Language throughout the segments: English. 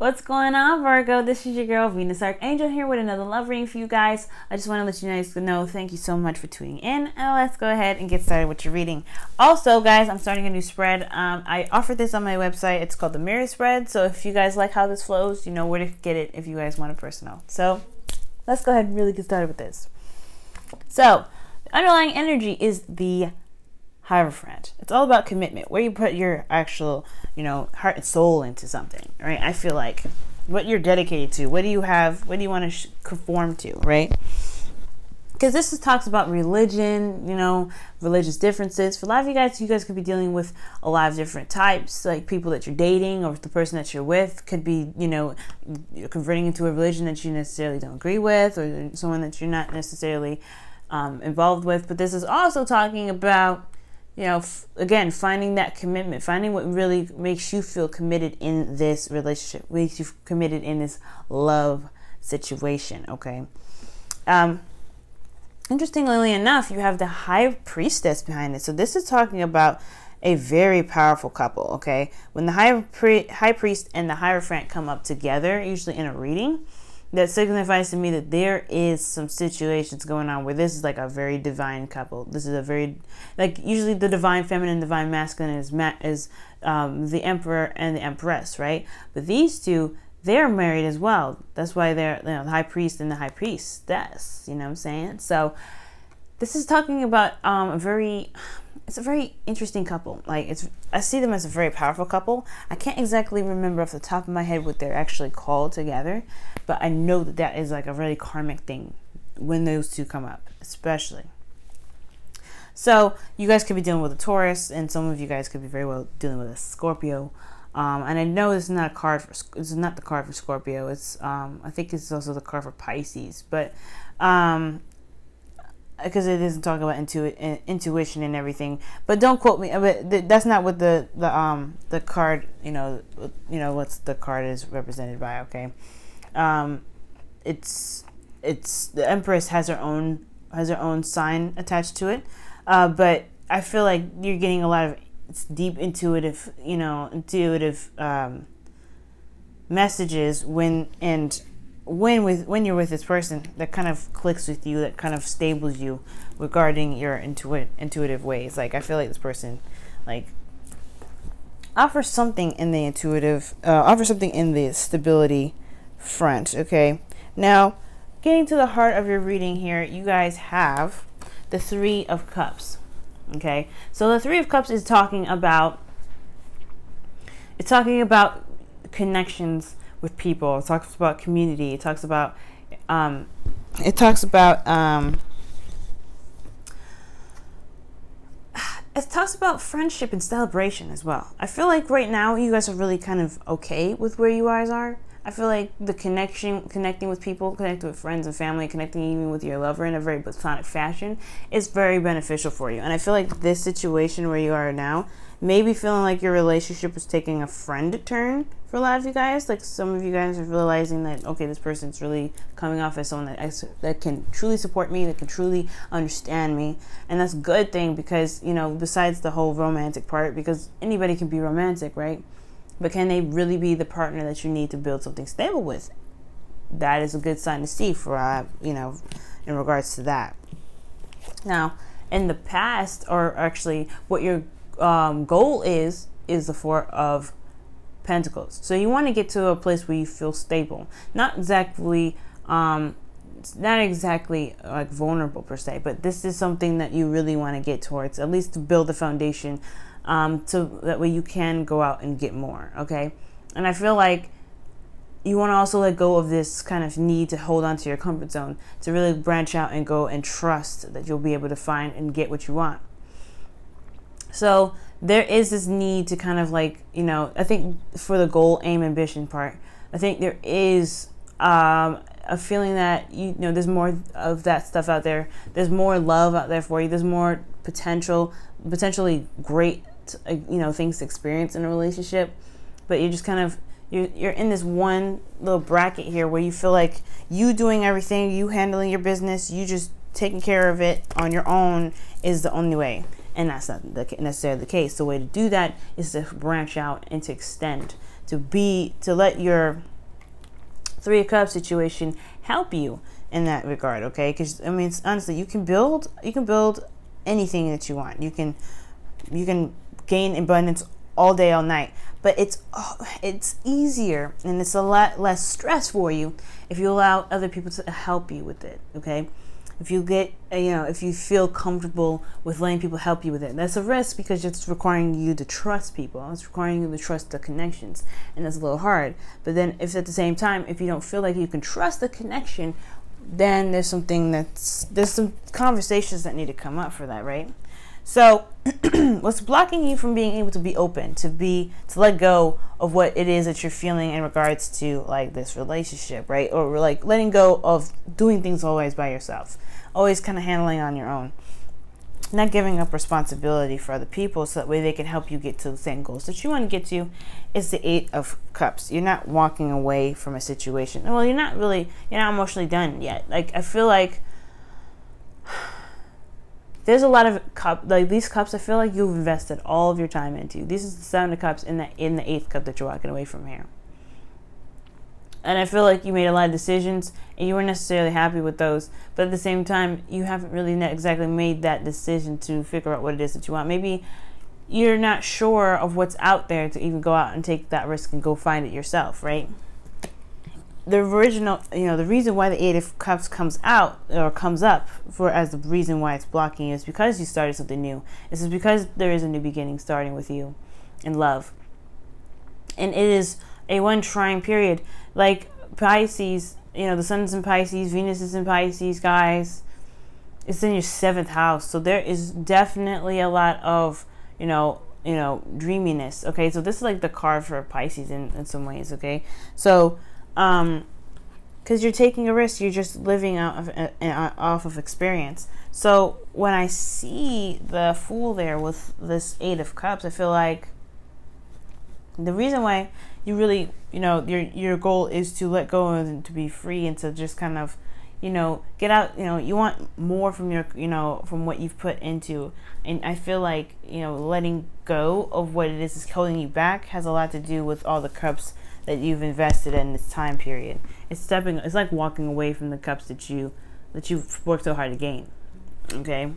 What's going on, Virgo? This is your girl, Venus Archangel, here with another love reading for you guys. I just want to let you guys know thank you so much for tuning in. And let's go ahead and get started with your reading. Also, guys, I'm starting a new spread. I offered this on my website. It's called the Mirror Spread. So if you guys like how this flows, you know where to get it if you guys want it personal. So let's go ahead and really get started with this. So the underlying energy is the Hierophant. It's all about commitment, where you put your actual, heart and soul into something, right? I feel like what you're dedicated to, what do you have, what do you want to conform to, right? Because this talks about religion, religious differences. For a lot of you guys could be dealing with a lot of different types, like people that you're dating or the person that you're with could be, you're converting into a religion that you necessarily don't agree with, or someone that you're not necessarily involved with. But this is also talking about, again, finding that commitment, finding what really makes you feel committed in this relationship, makes you committed in this love situation, okay? Interestingly enough, you have the High Priestess behind it. So this is talking about a very powerful couple, okay? When the High Priest and the Hierophant come up together, usually in a reading, that signifies to me that there is some situations going on where this is like a very divine couple. This is a very, usually the divine feminine, divine masculine is the Emperor and the Empress, right? But these two, they're married as well. That's why they're, the High Priest and the High Priestess, you know what I'm saying? So this is talking about it's a very interesting couple. I see them as a very powerful couple. I can't exactly remember off the top of my head what they're actually called together, but I know that that is like a really karmic thing when those two come up, especially. So you guys could be dealing with a Taurus, and some of you guys could be very well dealing with a Scorpio. And I know this is not a card for, it's not the card for Scorpio. It's I think it's also the card for Pisces, but because it isn't talking about intuition and everything. But don't quote me. But that's not what the card, what's the card is represented by. Okay, it's the Empress has her own sign attached to it. But I feel like you're getting a lot of deep intuitive messages when you're with this person that kind of clicks with you, that kind of stables you regarding your intuitive ways. Like, I feel like this person offers something in the intuitive, offers something in the stability front. Okay, now getting to the heart of your reading here, you guys have the Three of Cups. Okay, so the Three of Cups is talking about connections with people. It talks about community. It talks about friendship and celebration as well. I feel like right now you guys are really kind of okay with where you guys are. I feel like the connecting with people, connecting with friends and family, connecting even with your lover in a very platonic fashion is very beneficial for you. And I feel like this situation where you are now, maybe feeling like your relationship is taking a friend turn for a lot of you guys. Like, some of you guys are realizing that, okay, this person's really coming off as someone that can truly support me, that can truly understand me. And that's a good thing because, besides the whole romantic part, because anybody can be romantic, right? But can they really be the partner that you need to build something stable with? That is a good sign to see for, in regards to that. Now, in the past, or actually what your goal is the Four of Pentacles. So you want to get to a place where you feel stable, not exactly like vulnerable per se, but this is something that you really want to get towards, at least to build a foundation, so that way you can go out and get more. Okay, and I feel like you want to also let go of this kind of need to hold on to your comfort zone, to really branch out and go and trust that you'll be able to find and get what you want. So there is this need to kind of I think for the goal, aim, ambition part, I think there is a feeling that, there's more of that stuff out there. There's more love out there for you. There's more potentially great, things to experience in a relationship. But you're just kind of, you're in this one little bracket here where you feel like you doing everything, you handling your business, you just taking care of it on your own is the only way. And that's not necessarily the case. The way to do that is to branch out and to extend, to let your Three of Cups situation help you in that regard, okay? Because I mean, it's, honestly, you can build anything that you want. You can gain abundance all day, all night, but it's easier and it's a lot less stress for you if you allow other people to help you with it, okay? If you get, if you feel comfortable with letting people help you with it, that's a risk because it's requiring you to trust people. It's requiring you to trust the connections, and that's a little hard. But then, if at the same time, if you don't feel like you can trust the connection, then there's some conversations that need to come up for that, right? So, what's blocking you from being able to be open, to let go of what it is that you're feeling in regards to like this relationship, right? Or like letting go of doing things always by yourself, always kind of handling on your own, not giving up responsibility for other people so that way they can help you get to the same goals that you want to get to, is the Eight of Cups. You're not walking away from a situation. Well, you're not emotionally done yet. Like, I feel like there's a lot of these cups I feel like you've invested all of your time into. This is the Seven of Cups in the Eighth Cup that you're walking away from here. And I feel like you made a lot of decisions and you weren't necessarily happy with those. But at the same time, you haven't really exactly made that decision to figure out what it is that you want. Maybe you're not sure of what's out there to even go out and take that risk and go find it yourself, right? The original, the reason why the Eight of Cups comes up as the reason why it's blocking you is because you started something new. This is because there is a new beginning starting with you in love. And it is a one trying period. Like Pisces, the Sun's in Pisces, Venus is in Pisces, guys. It's in your 7th house. So there is definitely a lot of, dreaminess. Okay, so this is like the card for Pisces in some ways, okay? So, because you're taking a risk, you're just living off of experience. So when I see the Fool there with this Eight of Cups, I feel like the reason why you really, your goal is to let go and to be free and to just kind of, get out, you want more from your, from what you've put into. And I feel like, letting go of what it is that's holding you back has a lot to do with all the cups that you've invested in this time period. It's like walking away from the cups that you've worked so hard to gain. Okay?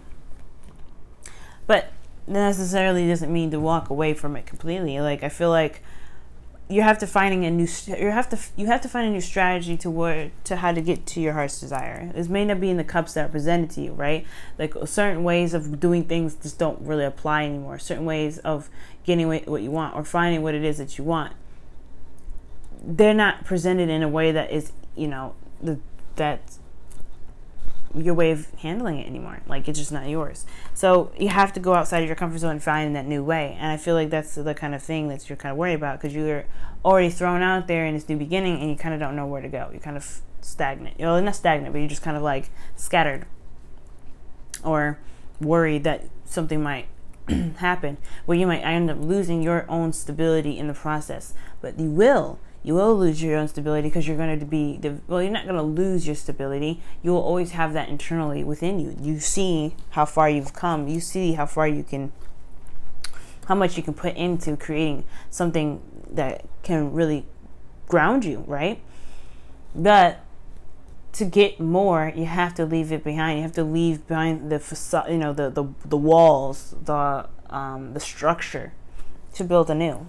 But necessarily doesn't mean to walk away from it completely. Like, I feel like you have to find a new strategy to how to get to your heart's desire. This may not be in the cups that are presented to you, right? Like, certain ways of doing things just don't really apply anymore. Certain ways of getting what you want or finding what it is that you want, they're not presented in a way that is, that's your way of handling it anymore. Like, it's just not yours. So you have to go outside of your comfort zone and find that new way. And I feel like that's the kind of thing that you're kind of worried about, because you're already thrown out there in this new beginning and you kind of don't know where to go. You're kind of stagnant. Not stagnant, but you're just kind of like scattered or worried that something might happen where you might end up losing your own stability in the process. But you will lose your own stability, because you're going to be, you're not going to lose your stability. You will always have that internally within you. You see how far you've come. You see how much you can put into creating something that can really ground you, right? But to get more, you have to leave it behind. You have to leave behind the facade, the walls, the structure, to build anew.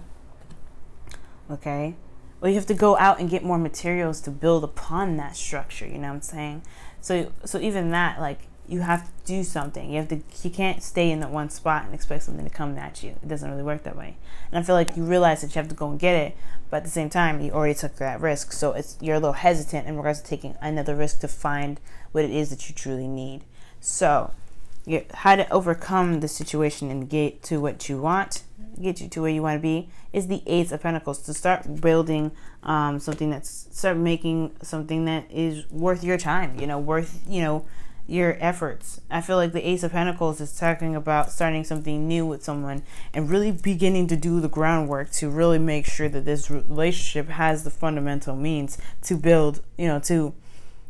Okay? Well, you have to go out and get more materials to build upon that structure. You know what I'm saying? So even that, like, you have to do something. You can't stay in that one spot and expect something to come at you. It doesn't really work that way. And I feel like you realize that you have to go and get it, but at the same time, you already took that risk. So you're a little hesitant in regards to taking another risk to find what it is that you truly need. So, how to overcome the situation and get to what you want, get you to where you want to be, is the Ace of Pentacles. To start building start making something that is worth your time, worth, your efforts. I feel like the Ace of Pentacles is talking about starting something new with someone and really beginning to do the groundwork to really make sure that this relationship has the fundamental means to build, to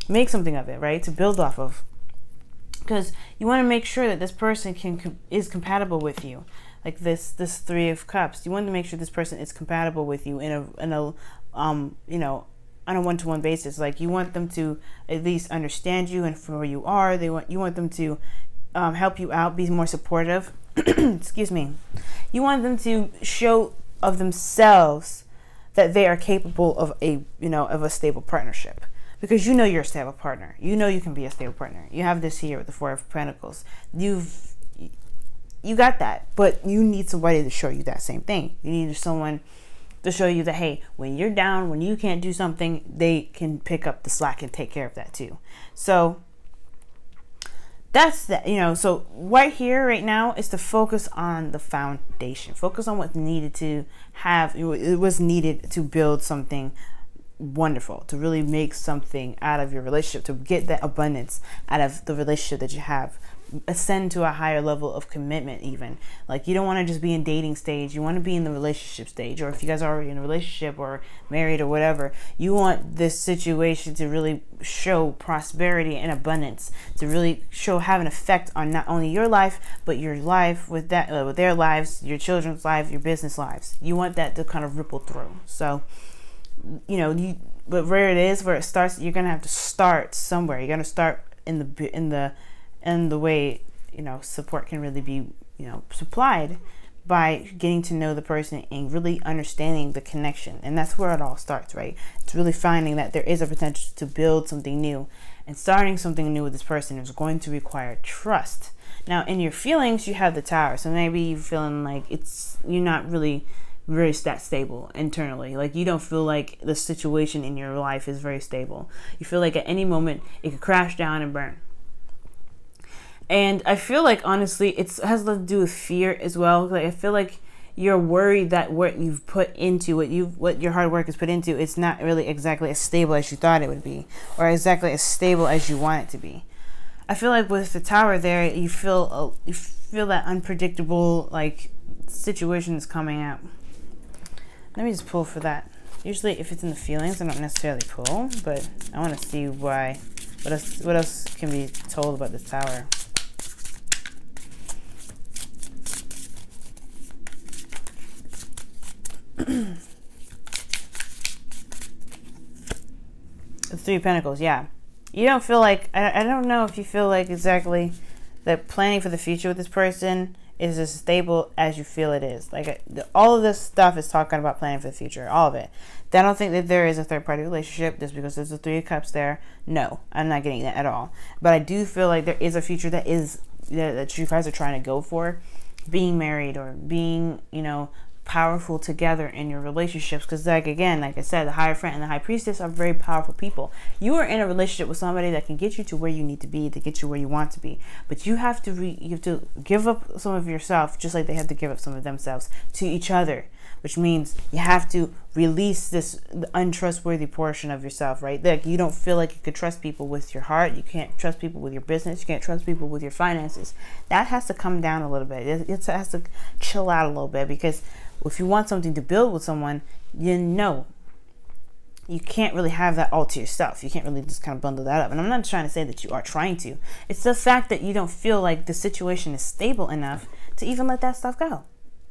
make something of it, right? To build off of. Because you want to make sure that this person is compatible with you. Like this Three of Cups. You want to make sure this person is compatible with you in a on a one-to-one basis. Like, you want them to at least understand you and for where you are. You want them to help you out, be more supportive. Excuse me. You want them to show of themselves that they are capable of a stable partnership, because you're a stable partner. You can be a stable partner. You have this here with the Four of Pentacles. You got that, but you need somebody to show you that same thing. You need someone to show you that, hey, when you're down, when you can't do something, they can pick up the slack and take care of that too. So that's that. So right here, right now, is to focus on the foundation. Focus on what's needed to have. It was needed to build something wonderful, to really make something out of your relationship, to get that abundance out of the relationship that you have. Ascend to a higher level of commitment. Even, like, you don't want to just be in dating stage. You want to be in the relationship stage, or if you guys are already in a relationship or married or whatever, you want this situation to really show prosperity and abundance, to really have an effect on not only your life, but your life with their lives, your children's life, your business lives. You want that to kind of ripple through. So but where it starts, you're gonna have to start somewhere. You're gonna start in the way support can really be supplied, by getting to know the person and really understanding the connection. And that's where it all starts, right? It's really finding that there is a potential to build something new, and starting something new with this person is going to require trust. Now, in your feelings, you have the Tower, so maybe you're feeling like you're not really very that stable internally. Like, you don't feel like the situation in your life is very stable. You feel like at any moment it could crash down and burn. And I feel like, honestly, it has a lot to do with fear as well. Like, I feel like you're worried that what you've put into what your hard work is put into, it's not really exactly as stable as you thought it would be, or exactly as stable as you want it to be. I feel like with the Tower there, you feel that unpredictable, like, situation is coming out. Let me just pull for that. Usually, if it's in the feelings, I don't necessarily pull, but I want to see why. What else can be told about this Tower? The Three of Pentacles, yeah. You don't feel like, I don't know if you feel like exactly that planning for the future with this person is as stable as you feel it is. Like, all of this stuff is talking about planning for the future, all of it. I don't think that there is a third-party relationship just because there's a Three of Cups there. No, I'm not getting that at all. But I do feel like there is a future that you guys are trying to go for, being married or being, powerful together in your relationships. Because, like I said, the Hierophant and the High Priestess are very powerful people. You are in a relationship with somebody that can get you to where you need to be, to get you where you want to be. But you have to give up some of yourself, just like they have to give up some of themselves to each other. Which means you have to release this untrustworthy portion of yourself, right? Like, you don't feel like you could trust people with your heart. You can't trust people with your business. You can't trust people with your finances. That has to come down a little bit. It has to chill out a little bit, because if you want something to build with someone, you can't really have that all to yourself. You can't really just kind of bundle that up. And I'm not trying to say that you are trying to. It's the fact that you don't feel like the situation is stable enough to even let that stuff go.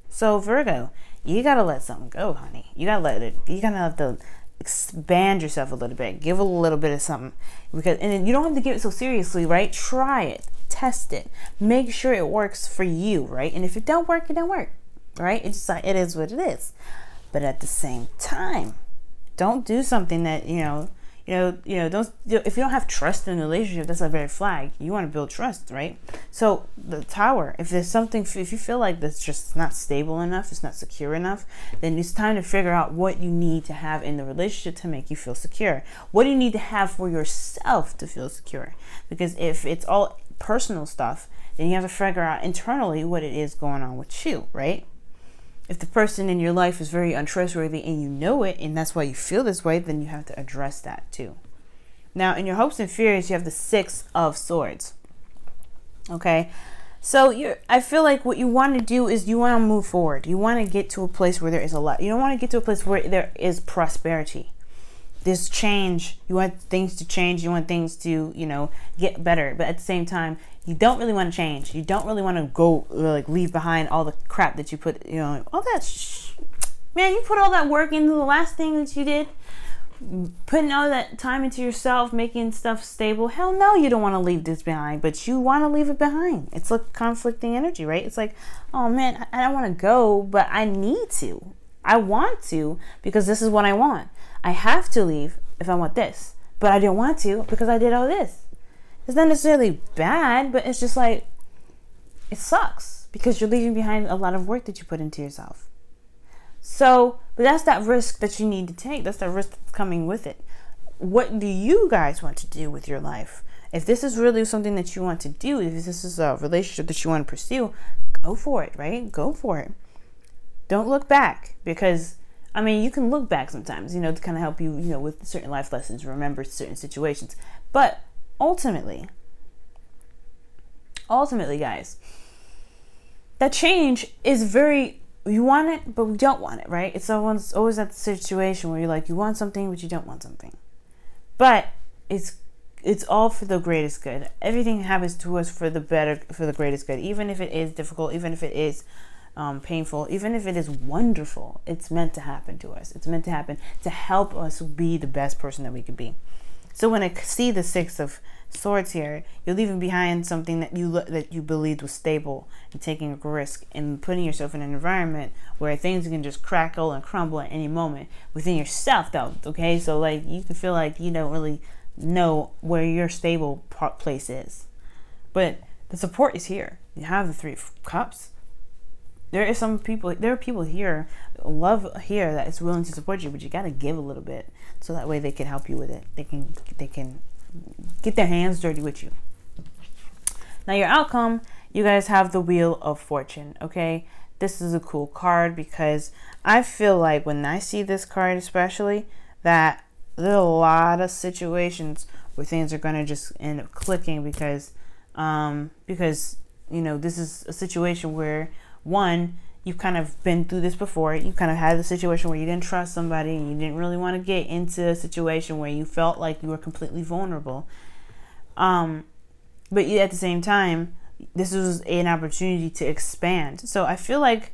So, Virgo, you gotta let something go, honey. You gotta have to expand yourself a little bit. Give a little bit of something. And then you don't have to give it so seriously, right? Try it. Test it. Make sure it works for you, right? And if it don't work, it don't work, right? It's just like, it is what it is. But at the same time, don't do something that, don't, if you don't have trust in a relationship, that's a red flag. You want to build trust, right? So the Tower, if you feel like that's just not stable enough, it's not secure enough, then it's time to figure out what you need to have in the relationship to make you feel secure. What do you need to have for yourself to feel secure? Because if it's all personal stuff, then you have to figure out internally what it is going on with you, right? If the person in your life is very untrustworthy and you know it, and that's why you feel this way, then you have to address that too. Now, in your hopes and fears, you have the Six of Swords. Okay? So I feel like what you want to do is you want to move forward. You want to get to a place where there is a lot. You don't want to get to a place where there is prosperity. There's change. You want things to change. You want things to, get better. But at the same time, you don't really want to change. You don't really want to go, leave behind all the crap that you put, all that. Man, you put all that work into the last thing that you did. putting all that time into yourself, making stuff stable. Hell no, you don't want to leave this behind, but you want to leave it behind. It's like conflicting energy, right? It's like, oh man, I don't want to go, but I need to. I want to because this is what I want. I have to leave if I want this, but I didn't want to because I did all this. It's not necessarily bad, but it's just like, it sucks because you're leaving behind a lot of work that you put into yourself. So, but that's that risk that you need to take. That's the risk that's coming with it. What do you guys want to do with your life? If this is really something that you want to do, if this is a relationship that you want to pursue, go for it, right? Go for it. Don't look back, because, I mean, you can look back sometimes, you know, to kind of help you, you know, with certain life lessons, remember certain situations. But ultimately, guys, that change is very, you want it, but we don't want it, right? It's always that situation where you're like, you want something, but you don't want something. But it's all for the greatest good. Everything happens to us for the better, for the greatest good. Even if it is difficult, even if it is painful, even if it is wonderful, it's meant to happen to us. It's meant to happen to help us be the best person that we can be. So when I see the Six of Swords here, you're leaving behind something that you believed was stable, and taking a risk and putting yourself in an environment where things can just crackle and crumble at any moment within yourself, though. Okay, so like you can feel like you don't really know where your stable place is, but the support is here. You have the Three of Cups. There are people here, love here, that is willing to support you, but you got to give a little bit so that way they can help you with it. They can get their hands dirty with you. Now your outcome, you guys have the Wheel of Fortune, okay? This is a cool card because I feel like when I see this card especially, that there are a lot of situations where things are going to just end up clicking because you know, this is a situation where, one, you've kind of been through this before. You kind of had the situation where you didn't trust somebody and you didn't really want to get into a situation where you felt like you were completely vulnerable. But at the same time, this was an opportunity to expand. So I feel like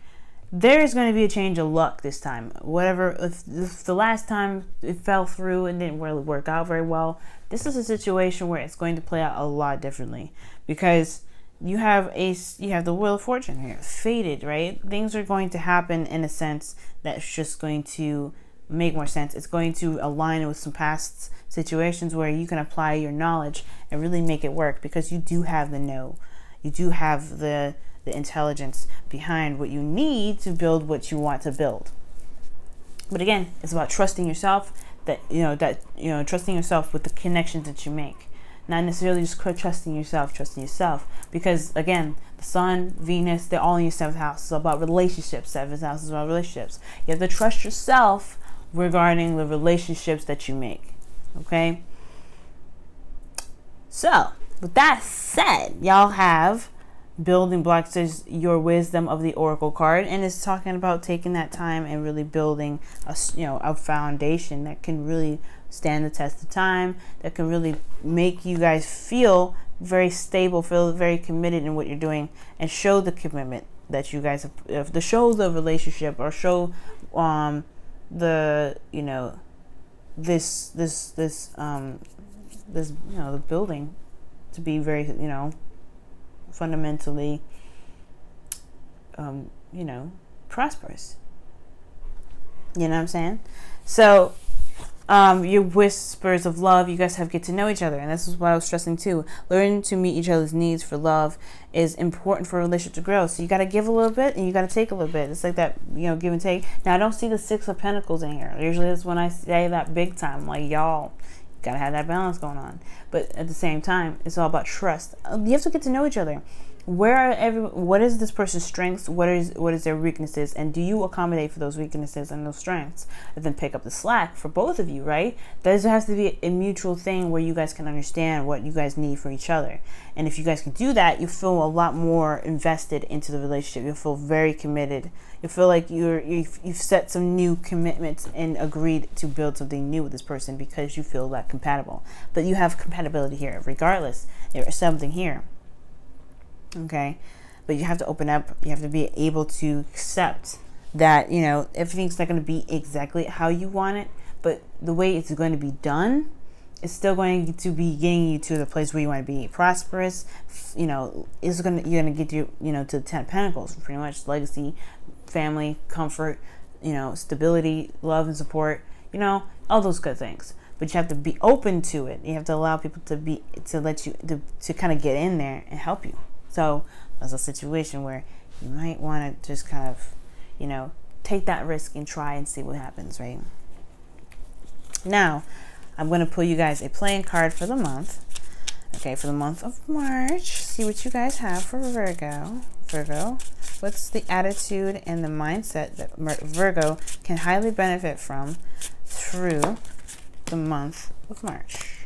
there is going to be a change of luck this time. Whatever, if the last time it fell through and didn't really work out very well, this is a situation where it's going to play out a lot differently, because you have the Wheel of Fortune here, fated, right? Things are going to happen in a sense that's just going to make more sense. It's going to align with some past situations where you can apply your knowledge and really make it work, because you do have the know. You do have the intelligence behind what you need to build what you want to build. But again, it's about trusting yourself, trusting yourself with the connections that you make. Not necessarily just trusting yourself, because again, the Sun, Venus, they're all in your 7th house. It's about relationships. 7th house is about relationships. You have to trust yourself regarding the relationships that you make. Okay? So, with that said, y'all have Building Blocks is your Wisdom of the Oracle card, and it's talking about taking that time and really building a foundation that can really stand the test of time, that can really make you guys feel very stable, feel very committed in what you're doing, and show the commitment that you guys have, to show the relationship, or show the building to be very fundamentally prosperous. You know what I'm saying? So your whispers of love, you guys have get to know each other, and this is what I was stressing too. Learning to meet each other's needs for love is important for a relationship to grow. So you got to give a little bit and you got to take a little bit. It's like that, give and take. Now I don't see the Six of Pentacles in here. Usually that's when I say that big time, like, y'all gotta have that balance going on. But at the same time, it's all about trust. You have to get to know each other. What is this person's strengths? What is their weaknesses? And do you accommodate for those weaknesses and those strengths? And then pick up the slack for both of you, right? There has to be a mutual thing where you guys can understand what you guys need for each other. And if you guys can do that, you feel a lot more invested into the relationship. You'll feel very committed. You feel like you've set some new commitments and agreed to build something new with this person because you feel that compatible. But you have compatibility here. Regardless, there's something here. Okay, but you have to open up. You have to be able to accept that everything's not going to be exactly how you want it, but the way it's going to be done, it's still going to be getting you to the place where you want to be prosperous. You know, you're going to get you, you know, to the 10 of Pentacles, pretty much legacy, family, comfort, you know, stability, love and support, you know, all those good things. But you have to be open to it. You have to allow people to let you, to kind of get in there and help you. So there's a situation where you might want to just kind of, you know, take that risk and try and see what happens, right? Now, I'm going to pull you guys a playing card for the month. Okay, for the month of March. See what you guys have for Virgo. Virgo, what's the attitude and the mindset that Virgo can highly benefit from through the month of March?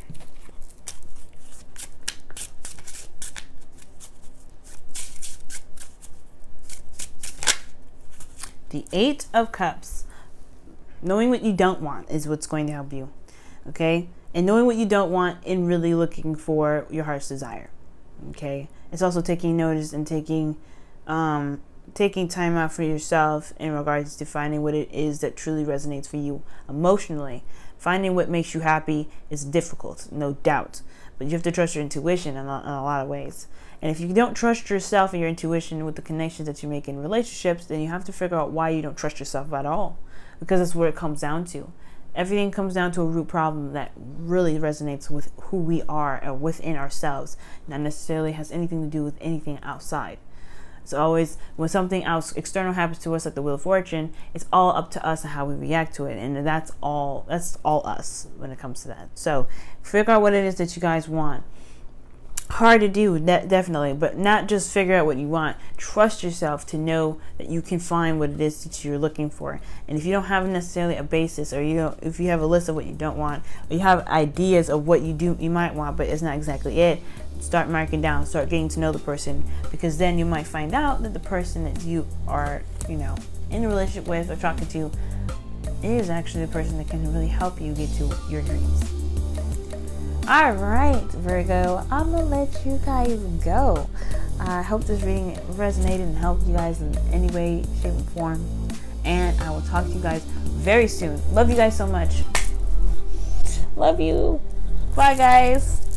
The 8 of Cups. Knowing what you don't want is what's going to help you. Okay? And knowing what you don't want and really looking for your heart's desire. Okay? It's also taking notice and taking time out for yourself in regards to finding what it is that truly resonates for you emotionally. Finding what makes you happy is difficult, no doubt. But you have to trust your intuition in a lot of ways. And if you don't trust yourself and your intuition with the connections that you make in relationships, then you have to figure out why you don't trust yourself at all. Because that's where it comes down to. Everything comes down to a root problem that really resonates with who we are and within ourselves. Not necessarily has anything to do with anything outside. It's always, when something else external happens to us, like the Wheel of Fortune, it's all up to us and how we react to it. And that's all us when it comes to that. So figure out what it is that you guys want. Hard to do, definitely, but not just figure out what you want. Trust yourself to know that you can find what it is that you're looking for. And if you don't have necessarily a basis, or if you have a list of what you don't want, or you have ideas of what you might want, but it's not exactly it, start marking down, start getting to know the person, because then you might find out that the person that you are, you know, in a relationship with or talking to is actually the person that can really help you get to your dreams. All right, Virgo, I'm gonna let you guys go. I hope this reading resonated and helped you guys in any way, shape, and form. And I will talk to you guys very soon. Love you guys so much. Love you. Bye, guys.